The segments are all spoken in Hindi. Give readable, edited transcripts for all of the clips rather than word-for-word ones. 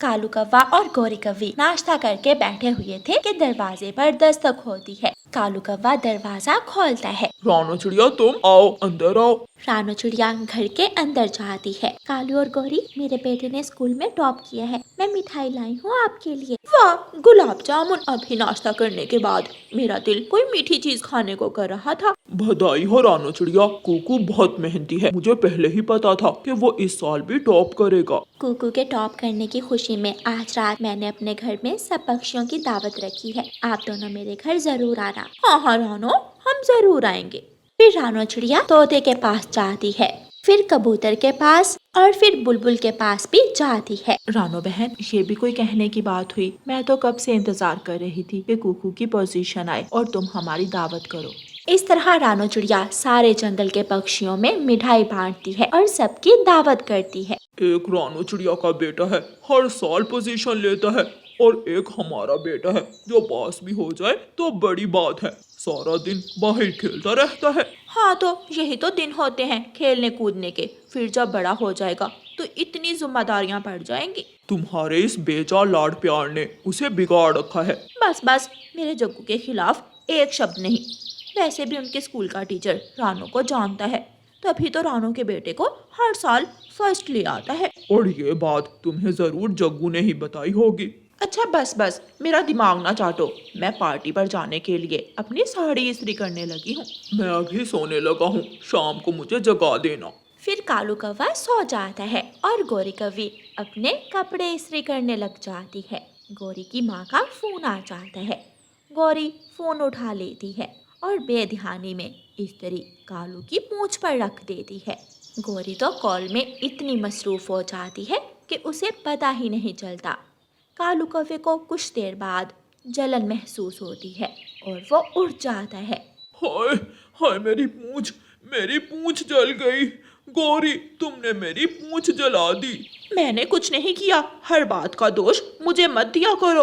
कालू कौवा और गोरी कौवी नाश्ता करके बैठे हुए थे कि दरवाजे पर दस्तक होती है। कालू कौवा दरवाजा खोलता है। रानो चिड़िया तुम आओ, अंदर आओ। रानो चिड़िया घर के अंदर जाती है। कालू और गोरी, मेरे बेटे ने स्कूल में टॉप किया है, मैं मिठाई लाई हूँ आपके लिए। वाह, गुलाब जामुन। अभी नाश्ता करने के बाद मेरा दिल कोई मीठी चीज खाने को कर रहा था। बधाई हो रानो चिड़िया, कुकू बहुत मेहनती है, मुझे पहले ही पता था कि वो इस साल भी टॉप करेगा। कुकू के टॉप करने की खुशी में आज रात मैंने अपने घर में सब पक्षियों की दावत रखी है। आप दोनों मेरे घर जरूर आना। हाँ हाँ रानो, हम जरूर आएंगे। फिर रानो चिड़िया तोते के पास जाती है, फिर कबूतर के पास और फिर बुलबुल के पास भी जाती है। रानो बहन, ये भी कोई कहने की बात हुई। मैं तो कब से इंतजार कर रही थी कि कुकू की पोजीशन आए और तुम हमारी दावत करो। इस तरह रानो चिड़िया सारे जंगल के पक्षियों में मिठाई बांटती है और सबकी दावत करती है। एक रानो चिड़िया का बेटा है, हर साल पोजीशन लेता है, और एक हमारा बेटा है जो पास भी हो जाए तो बड़ी बात है, सारा दिन बाहर खेलता रहता है। हाँ, तो यही तो दिन होते हैं खेलने कूदने के। फिर जब बड़ा हो जाएगा तो इतनी जिम्मेदारियां बढ़ जाएंगी। तुम्हारे इस बेजा लाड प्यार ने उसे बिगाड़ रखा है। बस बस, मेरे जग्गू के खिलाफ एक शब्द नहीं। वैसे भी उनके स्कूल का टीचर रानो को जानता है, तभी तो रानो के बेटे को हर साल फर्स्ट ले आता है। और ये बात तुम्हें जरूर जग्गू ने ही बताई होगी। अच्छा बस बस, मेरा दिमाग ना चाटो। मैं पार्टी पर जाने के लिए अपनी साड़ी इस्त्री करने लगी हूँ। मैं अभी सोने लगा हूँ, शाम को मुझे जगा देना। फिर कालू कौवा सो जाता है और गोरी कौवी अपने कपड़े इस्त्री करने लग जाती है। गोरी की माँ का फोन आ जाता है। गोरी फोन उठा लेती है और बेध्यानी में इस्त्री कालू की पूंछ पर रख देती है। गोरी तो कॉल में इतनी मसरूफ हो जाती है कि उसे पता ही नहीं चलता। कालू कौवे को कुछ देर बाद जलन महसूस होती है और वो उठ जाता है। हाय हाय, मेरी पूंछ जल गई। गोरी, तुमने मेरी पूंछ जला दी। मैंने कुछ नहीं किया, हर बात का दोष मुझे मत दिया करो।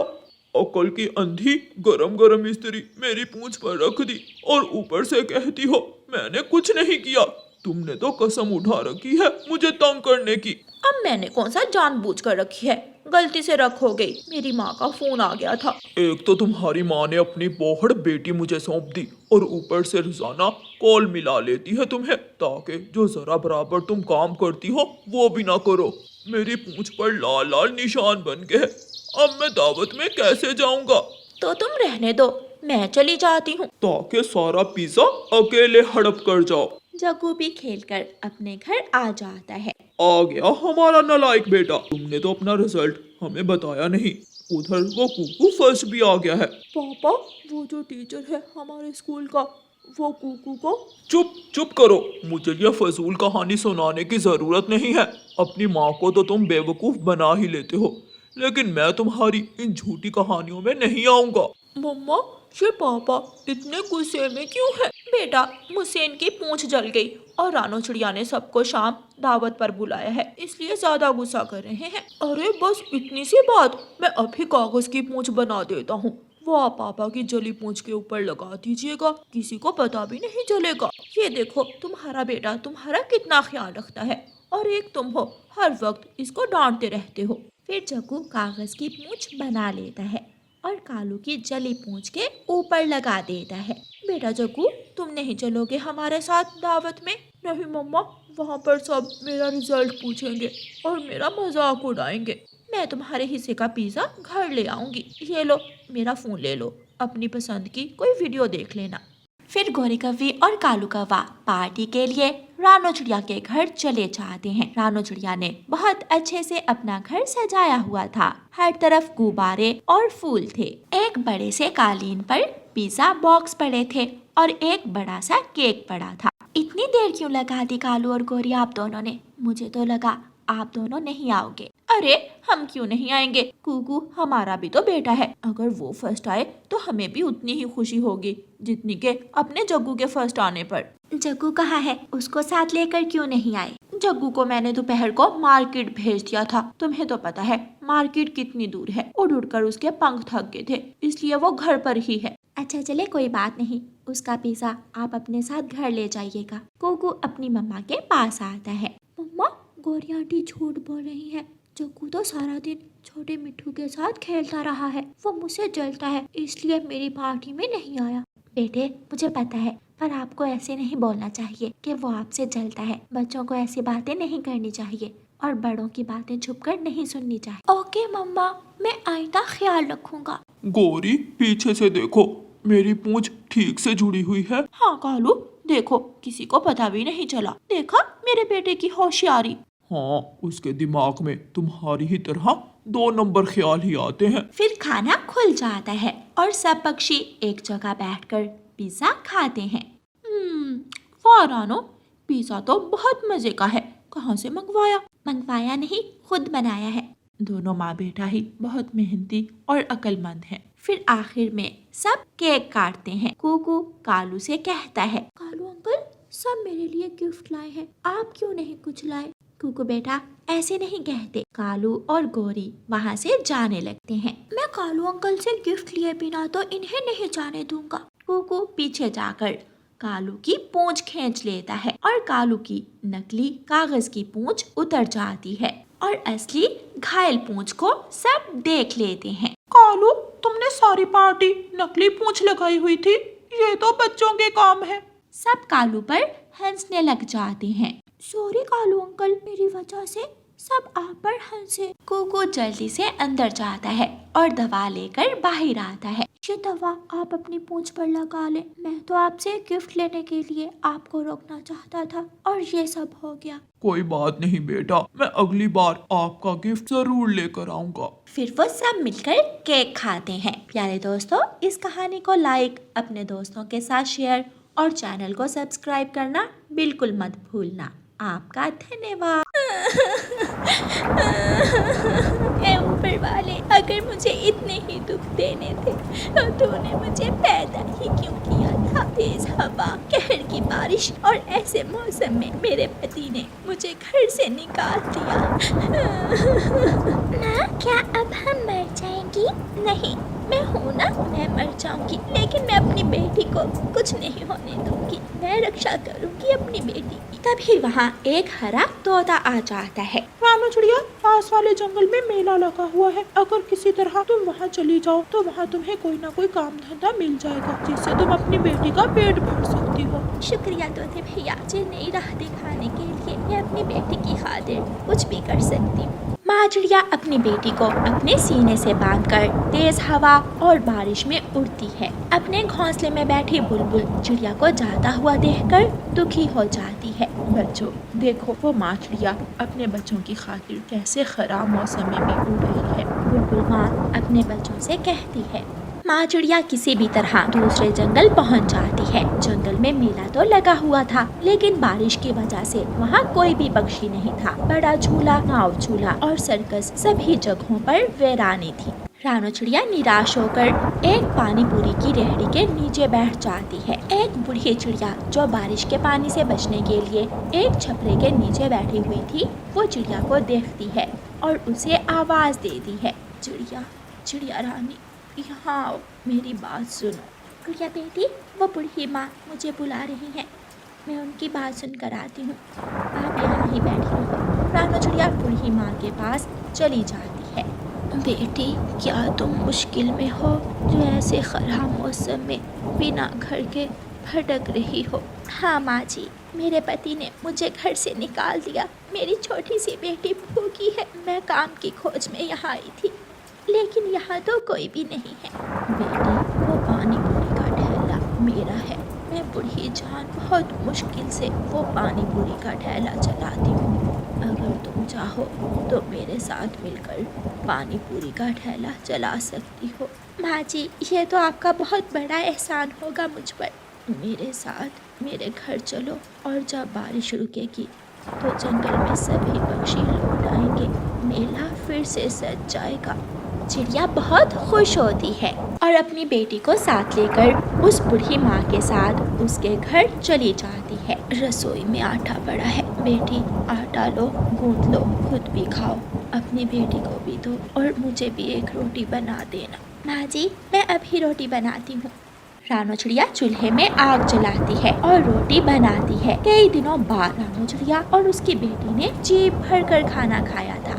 अकल की अंधी, गरम गरम इस्त्री मेरी पूंछ पर रख दी और ऊपर से कहती हो मैंने कुछ नहीं किया। तुमने तो कसम उठा रखी है मुझे तंग करने की। अब मैंने कौन सा जानबूझ कर रखी है, गलती से रख हो गई। मेरी माँ का फोन आ गया था। एक तो तुम्हारी माँ ने अपनी बोहड़ बेटी मुझे सौंप दी और ऊपर से रोजाना कॉल मिला लेती है तुम्हें, ताकि जो जरा बराबर तुम काम करती हो वो भी ना करो। मेरी पूंछ पर लाल लाल निशान बन गए। अब मैं दावत में कैसे जाऊंगा? तो तुम रहने दो, मैं चली जाती हूँ। ताकि सारा पिज्जा अकेले हड़प कर जाओ। जग्गू भी खेलकर अपने घर आ जाता है। आ गया हमारा नालायक बेटा, तुमने तो अपना रिजल्ट हमें बताया नहीं। उधर वो कुकू फर्स्ट भी आ गया है। पापा, वो जो टीचर है हमारे स्कूल का, वो कुकू को। चुप चुप करो, मुझे ये फजूल कहानी सुनाने की जरूरत नहीं है। अपनी माँ को तो तुम बेवकूफ बना ही लेते हो, लेकिन मैं तुम्हारी इन झूठी कहानियों में नहीं आऊंगा। मम्मा, ये पापा इतने गुस्से में क्यों है? बेटा, मुझसे इनकी पूंछ जल गई और रानो चिड़िया ने सबको शाम दावत पर बुलाया है, इसलिए ज्यादा गुस्सा कर रहे हैं। अरे बस इतनी सी बात, मैं अभी कागज की पूंछ बना देता हूँ। वो आप पापा की जली पूंछ के ऊपर लगा दीजिएगा, किसी को पता भी नहीं चलेगा। ये देखो, तुम्हारा बेटा तुम्हारा कितना ख्याल रखता है, और एक तुम हो हर वक्त इसको डांटते रहते हो। फिर जग्गू कागज की पूंछ बना लेता है और कालू की जली पूंछ के ऊपर लगा देता है। बेटा जग्गू, तुम नहीं चलोगे हमारे साथ दावत में? नहीं मम्मा, वहाँ पर सब मेरा रिजल्ट पूछेंगे और मेरा मजाक उड़ाएंगे। मैं तुम्हारे हिस्से का पिज्जा घर ले आऊंगी। ये लो, मेरा फोन ले लो, अपनी पसंद की कोई वीडियो देख लेना। फिर गोरी कौवी और कालू कौवा पार्टी के लिए रानो चिड़िया के घर चले जाते हैं। रानो चिड़िया ने बहुत अच्छे से अपना घर सजाया हुआ था। हर तरफ गुब्बारे और फूल थे। एक बड़े से कालीन पर पिज्जा बॉक्स पड़े थे और एक बड़ा सा केक पड़ा था। इतनी देर क्यों लगा दी कालू और गोरी आप दोनों ने? मुझे तो लगा आप दोनों नहीं आओगे। अरे, हम क्यों नहीं आएंगे? कुकू हमारा भी तो बेटा है। अगर वो फर्स्ट आए तो हमें भी उतनी ही खुशी होगी जितनी के अपने जग्गू के फर्स्ट आने पर। जग्गू कहाँ है? उसको साथ लेकर क्यों नहीं आए? जग्गू को मैंने दोपहर को मार्केट भेज दिया था। तुम्हें तो पता है मार्केट कितनी दूर है। उड़ उड़ कर उसके पंख थक गए थे, इसलिए वो घर पर ही है। अच्छा चले, कोई बात नहीं, उसका पिज्जा आप अपने साथ घर ले जाइएगा। कुकू अपनी मम्मा के पास आता है। मम्मा, गोरी आंटी झूठ बोल रही है। जग्गू तो सारा दिन छोटे मिट्ठू के साथ खेलता रहा है। वो मुझसे जलता है, इसलिए मेरी पार्टी में नहीं आया। बेटे, मुझे पता है, पर आपको ऐसे नहीं बोलना चाहिए कि वो आपसे जलता है। बच्चों को ऐसी बातें नहीं करनी चाहिए और बड़ों की बातें छुपकर नहीं सुननी चाहिए। ओके मम्मा, मैं आइंदा ख्याल रखूंगा। गौरी, पीछे से देखो, मेरी पूंछ ठीक से जुड़ी हुई है। हाँ कालू, देखो किसी को पता भी नहीं चला। देखा मेरे बेटे की होशियारी। हाँ, उसके दिमाग में तुम्हारी ही तरह 2 नंबर ख्याल ही आते हैं। फिर खाना खुल जाता है और सब पक्षी एक जगह बैठकर पिज्जा खाते हैं। वाह रानो, पिज्जा तो बहुत मजे का है। कहाँ से मंगवाया? मंगवाया नहीं, खुद बनाया है। दोनों माँ बेटा ही बहुत मेहनती और अक्लमंद हैं। फिर आखिर में सब केक काटते हैं। कुकू कालू से कहता है, कालू अंकल, सब मेरे लिए गिफ्ट लाए हैं, आप क्यों नहीं कुछ लाए? कुकू बेटा, ऐसे नहीं कहते। कालू और गोरी वहाँ से जाने लगते हैं। मैं कालू अंकल से गिफ्ट लिए बिना तो इन्हें नहीं जाने दूंगा। कुकू पीछे जाकर कालू की पूंछ खींच लेता है और कालू की नकली कागज की पूंछ उतर जाती है और असली घायल पूंछ को सब देख लेते हैं। कालू, तुमने सारी पार्टी नकली पूंछ लगाई हुई थी, ये तो बच्चों के काम है। सब कालू पर हंसने लग जाते हैं। सॉरी कालू अंकल, मेरी वजह से सब आप पर हंसे। कुकू जल्दी से अंदर जाता है और दवा लेकर बाहर आता है। ये दवा आप अपनी पूंछ पर लगा ले। मैं तो आपसे गिफ्ट लेने के लिए आपको रोकना चाहता था और ये सब हो गया। कोई बात नहीं बेटा, मैं अगली बार आपका गिफ्ट जरूर लेकर आऊंगा। फिर वो सब मिलकर केक खाते हैं। प्यारे दोस्तों, इस कहानी को लाइक, अपने दोस्तों के साथ शेयर और चैनल को सब्सक्राइब करना बिल्कुल मत भूलना। आपका धन्यवाद। ऐ ऊपर वाले, अगर मुझे इतने ही दुख देने थे तो तूने मुझे पैदा ही क्यों किया था? तेज हवा, कहर की बारिश और ऐसे मौसम में मेरे पति ने मुझे घर से निकाल दिया। माँ, क्या अब हम मर जाएंगी? नहीं, मैं हूँ ना, मैं मर जाऊंगी, लेकिन मैं अपनी बेटी को कुछ नहीं होने दूंगी। मैं रक्षा करूंगी अपनी बेटी की। तभी वहाँ एक हरा तोता आ जाता है। रानू चिड़िया, पास वाले जंगल में मेला लगा हुआ है। अगर किसी तरह तुम वहाँ चली जाओ तो वहाँ तुम्हें कोई ना कोई काम धंधा मिल जाएगा, जिससे तुम अपनी बेटी का पेट भर सकती हो। शुक्रिया तोते भैया, मुझे नई राह दिखाने के लिए। मैं अपनी बेटी की खातिर कुछ भी कर सकती हूँ। माँ चिड़िया अपनी बेटी को अपने सीने से बांधकर तेज हवा और बारिश में उड़ती है। अपने घोंसले में बैठी बुलबुल चिड़िया को जाता हुआ देखकर दुखी हो जाती है। बच्चों, देखो वो माँ चिड़िया अपने बच्चों की खातिर कैसे खराब मौसम में भी उड़ रही है। बुलबुल माँ अपने बच्चों से कहती है। माँ चिड़िया किसी भी तरह दूसरे जंगल पहुँच जाती है। जंगल में मेला तो लगा हुआ था, लेकिन बारिश की वजह से वहाँ कोई भी पक्षी नहीं था। बड़ा झूला, नाव झूला और सर्कस सभी जगहों पर वीरानी थी। रानो चिड़िया निराश होकर एक पानी पूरी की रेहड़ी के नीचे बैठ जाती है। एक बूढ़ी चिड़िया जो बारिश के पानी से बचने के लिए एक छपरे के नीचे बैठी हुई थी, वो चिड़िया को देखती है और उसे आवाज देती है। चिड़िया, चिड़िया रानी, यहाँ आओ, मेरी बात सुनो। चिड़िया बेटी, वो बूढ़ी माँ मुझे बुला रही हैं, मैं उनकी बात सुनकर आती हूँ, आप यहाँ ही बैठी रहो। रानो चिड़िया बूढ़ी माँ के पास चली जाती है। बेटी, क्या तुम मुश्किल में हो जो ऐसे खराब मौसम में बिना घर के भटक रही हो? हाँ माँ जी, मेरे पति ने मुझे घर से निकाल दिया। मेरी छोटी सी बेटी भूखी है। मैं काम की खोज में यहाँ आई थी, लेकिन यहाँ तो कोई भी नहीं है। बेटी, वो पानी पूरी का ठेला मेरा है। मैं बूढ़ी जान बहुत मुश्किल से वो पानी पूरी का ठेला चलाती हूँ। अगर तुम चाहो तो मेरे साथ मिलकर पानी पूरी का ठेला चला सकती हो। माँ जी, ये तो आपका बहुत बड़ा एहसान होगा मुझ पर। मेरे साथ मेरे घर चलो और जब बारिश रुकेगी तो जंगल में सभी पक्षी लौट आएंगे, मेला फिर से सज जाएगा। चिड़िया बहुत खुश होती है और अपनी बेटी को साथ लेकर उस बूढ़ी माँ के साथ उसके घर चली जाती है। रसोई में आटा पड़ा है, बेटी आटा लो, गूंथ लो, खुद भी खाओ, अपनी बेटी को भी दो और मुझे भी एक रोटी बना देना। माँ जी, मैं अभी रोटी बनाती हूँ। रानो चिड़िया चूल्हे में आग जलाती है और रोटी बनाती है। कई दिनों बाद रानो चिड़िया और उसकी बेटी ने जी भर कर खाना खाया था।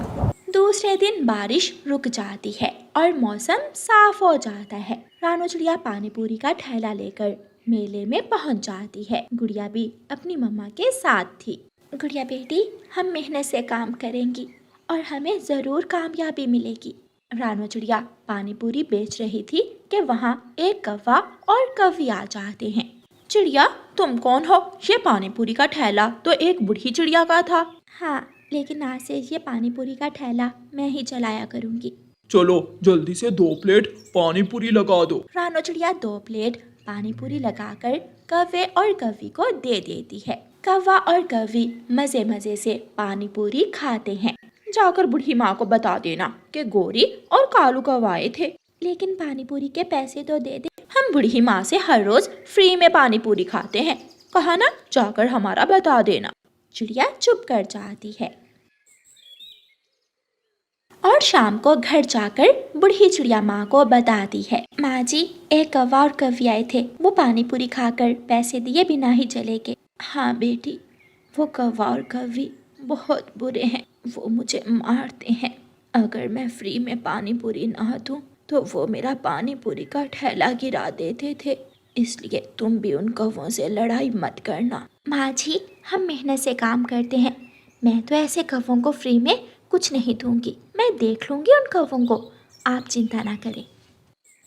दूसरे दिन बारिश रुक जाती है और मौसम साफ हो जाता है। रानू चिड़िया पानी पूरी का ठेला लेकर मेले में पहुंच जाती है। गुड़िया भी अपनी मम्मा के साथ थी। गुड़िया बेटी, हम मेहनत से काम करेंगी और हमें जरूर कामयाबी मिलेगी। रानू चिड़िया पानी पूरी बेच रही थी कि वहाँ एक कौवा और कौवी आ जाते हैं। चिड़िया, तुम कौन हो? ये पानी पूरी का ठेला तो एक बूढ़ी चिड़िया का था। हाँ, लेकिन आज से ये पानी पूरी का ठेला मैं ही चलाया करूँगी। चलो जल्दी से 2 प्लेट पानी पूरी लगा दो। रानू चिड़िया 2 प्लेट पानी पूरी लगाकर कौवे और कौवी को दे देती है। कौवा और कौवी मजे मजे से पानी पूरी खाते हैं। जाकर बूढ़ी माँ को बता देना कि गोरी और कालू कौवा आए थे। लेकिन पानी पूरी के पैसे तो दे दे। हम बूढ़ी माँ से हर रोज फ्री में पानी पूरी खाते हैं, कहा ना? जाकर हमारा बता देना। चिड़िया चुप कर जाती है और शाम को घर जाकर बूढ़ी चिड़िया माँ को बताती है। माँ जी, एक कौवा और कौवी आए थे, वो पानी पूरी खाकर पैसे दिए बिना ही चले गए। हाँ बेटी, वो कौवा और कौवी बहुत बुरे हैं, वो मुझे मारते हैं। अगर मैं फ्री में पानी पूरी ना दूं तो वो मेरा पानी पूरी का ठेला गिरा देते थे। इसलिए तुम भी उन कौवों से लड़ाई मत करना। माँ जी, हम मेहनत से काम करते हैं, मैं तो ऐसे कौवों को फ्री में कुछ नहीं दूंगी, मैं देख लूंगी उन कौवों को, आप चिंता ना करें।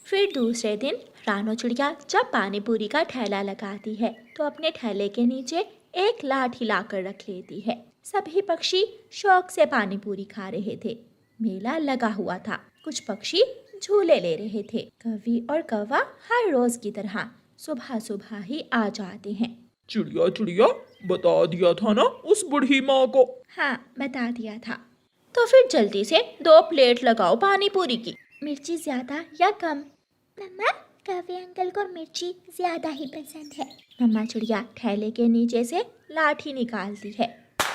फिर दूसरे दिन रानू चिड़िया जब पानी पूरी का ठेला लगाती है तो अपने ठेले के नीचे एक लाठी लाकर रख लेती है। सभी पक्षी शौक से पानी पूरी खा रहे थे। मेला लगा हुआ था, कुछ पक्षी झूले ले रहे थे। कौवी और कौवा हर रोज की तरह सुबह सुबह ही आ जाते हैं। चिड़िया चिड़िया, बता दिया था ना उस बूढ़ी माँ को। हाँ, बता दिया था। तो फिर जल्दी से 2 प्लेट लगाओ पानी पूरी की। मिर्ची ज्यादा या कम? मम्मा, कौवे अंकल को मिर्ची ज्यादा ही पसंद है। मम्मा चिड़िया ठेले के नीचे से लाठी निकालती है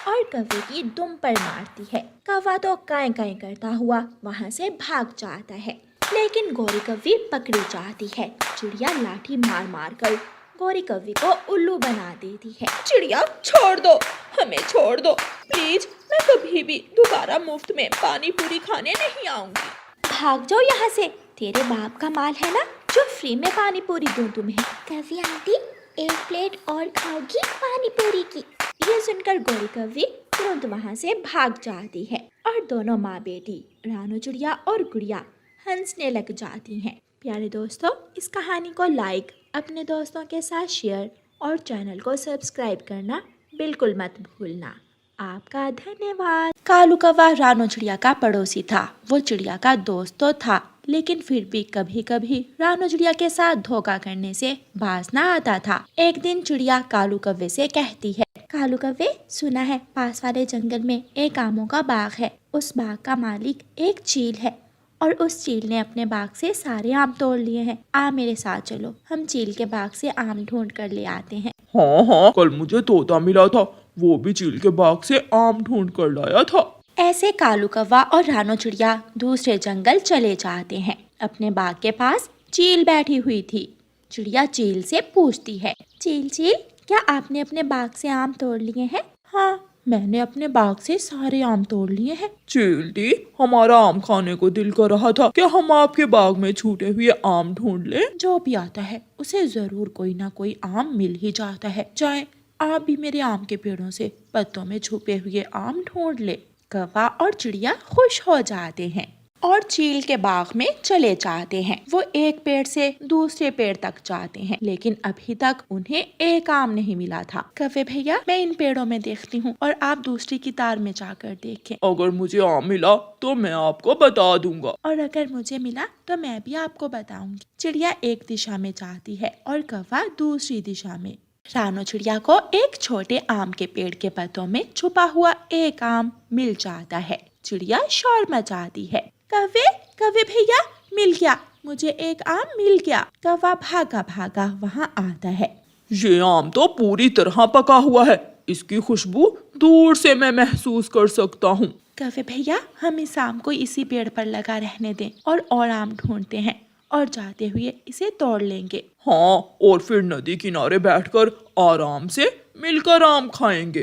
और कौवे की दुम पर मारती है। कौवा तो काएं काएं करता हुआ वहाँ से भाग जाता है, लेकिन गोरी कौवी पकड़ी जाती है। चिड़िया लाठी मार मार कर गोरी कौवी को उल्लू बना देती है। चिड़िया, छोड़ दो, हमें छोड़ दो प्लीज। मैं कभी भी दोबारा मुफ्त में पानी पूरी खाने नहीं आऊंगी। भाग जाओ यहाँ से, तेरे बाप का माल है ना जो फ्री में पानी पूरी दूं तुम्हें। कौवी आंटी, 1 प्लेट और खाओगी पानी पूरी की? ये सुनकर गोरी कौवी तुरंत वहाँ से भाग जाती है और दोनों माँ बेटी रानू चिड़िया और गुड़िया हंसने लग जाती हैं। प्यारे दोस्तों, इस कहानी को लाइक, अपने दोस्तों के साथ शेयर और चैनल को सब्सक्राइब करना बिल्कुल मत भूलना। आपका धन्यवाद। कालू कौवा रानू चिड़िया का पड़ोसी था। वो चिड़िया का दोस्त तो था, लेकिन फिर भी कभी कभी रानू चिड़िया के साथ धोखा करने से बाज ना आता था। एक दिन चिड़िया कालू कौवे से कहती है, कालू कौवे, सुना है पास वाले जंगल में एक आमों का बाग है। उस बाग का मालिक एक चील है और उस चील ने अपने बाग से सारे आम तोड़ लिए हैं। आ मेरे साथ चलो, हम चील के बाग से आम ढूंढ कर ले आते हैं। हाँ हाँ, कल मुझे तोता मिला था, वो भी चील के बाग से आम ढूंढ कर लाया था। ऐसे कालू कौवा और रानू चिड़िया दूसरे जंगल चले जाते हैं। अपने बाग के पास चील बैठी हुई थी। चिड़िया चील से पूछती है, चील चील, क्या आपने अपने बाग से आम तोड़ लिए हैं? हाँ, मैंने अपने बाग से सारे आम तोड़ लिए हैं। चील दी, हमारा आम खाने को दिल कर रहा था, क्या हम आपके बाग में छूटे हुए आम ढूंढ लें? जो भी आता है उसे जरूर कोई ना कोई आम मिल ही जाता है। जाए, आप भी मेरे आम के पेड़ों से पत्तों में छुपे हुए आम ढूंढ ले। कौवा और चिड़िया खुश हो जाते हैं और चील के बाग में चले जाते हैं। वो एक पेड़ से दूसरे पेड़ तक जाते हैं, लेकिन अभी तक उन्हें एक आम नहीं मिला था। कौवे भैया, मैं इन पेड़ों में देखती हूँ और आप दूसरी की तार में जाकर देखें। अगर मुझे आम मिला तो मैं आपको बता दूंगा। और अगर मुझे मिला तो मैं भी आपको बताऊंगी। चिड़िया एक दिशा में जाती है और कौवा दूसरी दिशा में। रानू चिड़िया को एक छोटे आम के पेड़ के पत्तों में छुपा हुआ एक आम मिल जाता है। चिड़िया शोर मचाती है, कौवे कौवे भैया, मिल गया, मुझे एक आम मिल गया। कौवा भागा भागा वहाँ आता है। ये आम तो पूरी तरह पका हुआ है, इसकी खुशबू दूर से मैं महसूस कर सकता हूँ। कौवे भैया, हम इस आम को इसी पेड़ पर लगा रहने दें और आम ढूंढते हैं और जाते हुए इसे तोड़ लेंगे। हाँ, और फिर नदी किनारे बैठकर आराम से मिलकर आम खाएंगे।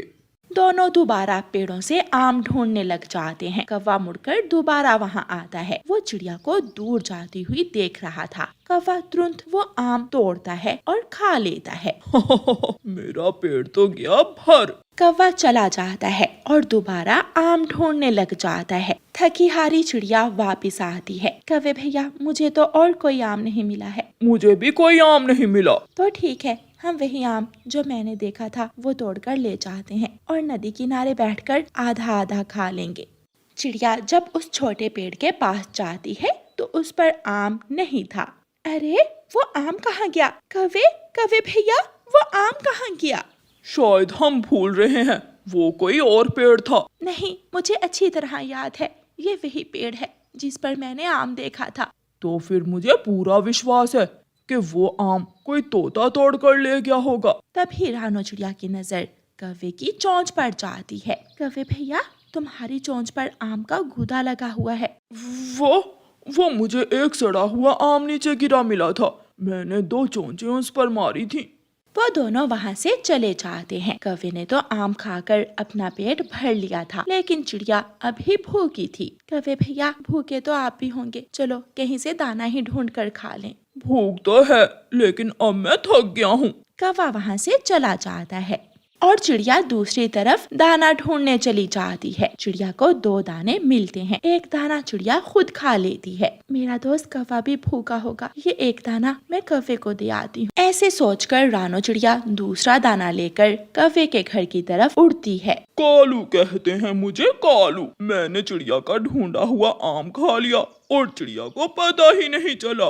दोनों दोबारा पेड़ों से आम ढूंढने लग जाते हैं। कौवा मुड़कर दोबारा वहाँ आता है। वो चिड़िया को दूर जाती हुई देख रहा था। कौवा तुरंत वो आम तोड़ता है और खा लेता है। मेरा पेट तो गया भर। कौवा चला जाता है और दोबारा आम ढूंढने लग जाता है। थकी हारी चिड़िया वापस आती है। कौवे भैया, मुझे तो और कोई आम नहीं मिला है। मुझे भी कोई आम नहीं मिला। तो ठीक है, हम वही आम जो मैंने देखा था वो तोड़कर ले जाते हैं और नदी किनारे बैठकर आधा आधा खा लेंगे। चिड़िया जब उस छोटे पेड़ के पास जाती है तो उस पर आम नहीं था। अरे, वो आम कहाँ गया? कौवे, कौवे भैया, वो आम कहाँ गया? शायद हम भूल रहे हैं, वो कोई और पेड़ था। नहीं, मुझे अच्छी तरह याद है, ये वही पेड़ है जिस पर मैंने आम देखा था। तो फिर मुझे पूरा विश्वास है कि वो आम कोई तोता तोड़ कर ले गया होगा। तभी रानो चिड़िया की नजर कौवे की चोंच पर जाती है। कौवे भैया, तुम्हारी चोंच पर आम का गूदा लगा हुआ है। वो मुझे एक सड़ा हुआ आम नीचे गिरा मिला था। मैंने 2 चोंचें उस पर मारी थी। वो दोनों वहाँ से चले जाते हैं। कौवे ने तो आम खाकर अपना पेट भर लिया था, लेकिन चिड़िया अभी भूखी थी। कौवे भैया, भूखे तो आप भी होंगे, चलो कहीं से दाना ही ढूंढ कर खा लें। भूख तो है, लेकिन अब मैं थक गया हूँ। कौवा वहाँ से चला जाता है और चिड़िया दूसरी तरफ दाना ढूंढने चली जाती है। चिड़िया को 2 दाने मिलते हैं। एक दाना चिड़िया खुद खा लेती है। मेरा दोस्त कौवा भी भूखा होगा, ये एक दाना मैं कौवे को दे आती हूँ। ऐसे सोचकर रानो चिड़िया दूसरा दाना लेकर कौवे के घर की तरफ उड़ती है। कालू कहते हैं मुझे, कालू। मैंने चिड़िया का ढूंढा हुआ आम खा लिया और चिड़िया को पता ही नहीं चला।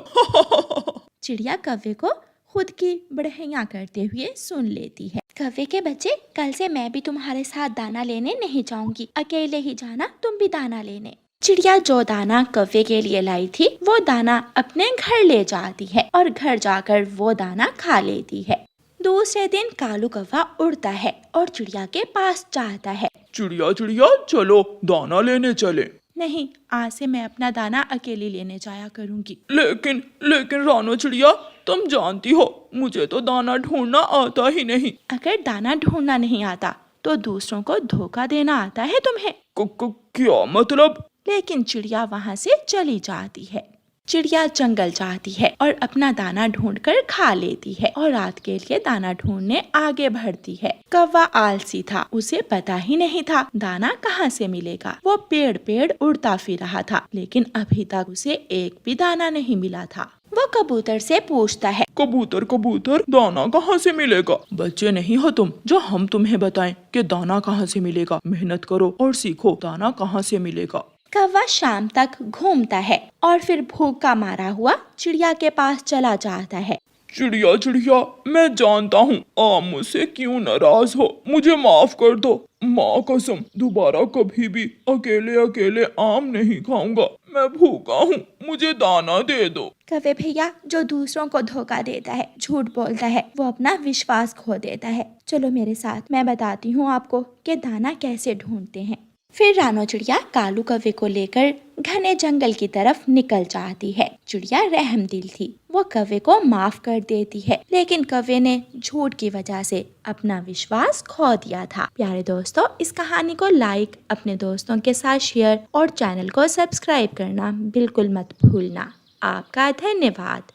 चिड़िया कौवे को खुद की बढ़ैया करते हुए सुन लेती है। कौवे के बच्चे, कल से मैं भी तुम्हारे साथ दाना लेने नहीं जाऊंगी, अकेले ही जाना तुम भी दाना लेने। चिड़िया जो दाना कौवे के लिए लाई थी वो दाना अपने घर ले जाती है और घर जाकर वो दाना खा लेती है। दूसरे दिन कालू कौवा उड़ता है और चिड़िया के पास जाता है। चिड़िया चिड़िया, चलो दाना लेने चले। नहीं, आज से मैं अपना दाना अकेली लेने जाया करूंगी। लेकिन रानो चिड़िया, तुम जानती हो मुझे तो दाना ढूंढना आता ही नहीं। अगर दाना ढूंढना नहीं आता तो दूसरों को धोखा देना आता है तुम्हें। क्या मतलब? लेकिन चिड़िया वहाँ से चली जाती है। चिड़िया जंगल जाती है और अपना दाना ढूंढकर खा लेती है और रात के लिए दाना ढूंढने आगे बढ़ती है। कौवा आलसी था, उसे पता ही नहीं था दाना कहाँ से मिलेगा। वो पेड़ पेड़ उड़ता फिर रहा था, लेकिन अभी तक उसे एक भी दाना नहीं मिला था। वो कबूतर से पूछता है, कबूतर कबूतर, दाना कहाँ से मिलेगा? बच्चे नहीं हो तुम जो हम तुम्हें बताएं कि दाना कहाँ से मिलेगा। मेहनत करो और सीखो दाना कहाँ से मिलेगा। कौवा शाम तक घूमता है और फिर भूख का मारा हुआ चिड़िया के पास चला जाता है। चिड़िया चिड़िया, मैं जानता हूँ आप मुझसे क्यों नाराज हो, मुझे माफ कर दो। माँ कसम, दोबारा कभी भी अकेले अकेले आम नहीं खाऊंगा। मैं भूखा हूँ, मुझे दाना दे दो। कौवे भैया, जो दूसरों को धोखा देता है, झूठ बोलता है, वो अपना विश्वास खो देता है। चलो मेरे साथ, मैं बताती हूँ आपको कि दाना कैसे ढूंढते हैं। फिर रानो चिड़िया कालू कौवे को लेकर घने जंगल की तरफ निकल जाती है। चिड़िया रहमदिल थी, वो कौवे को माफ कर देती है, लेकिन कौवे ने झूठ की वजह से अपना विश्वास खो दिया था। प्यारे दोस्तों, इस कहानी को लाइक, अपने दोस्तों के साथ शेयर और चैनल को सब्सक्राइब करना बिल्कुल मत भूलना। आपका धन्यवाद।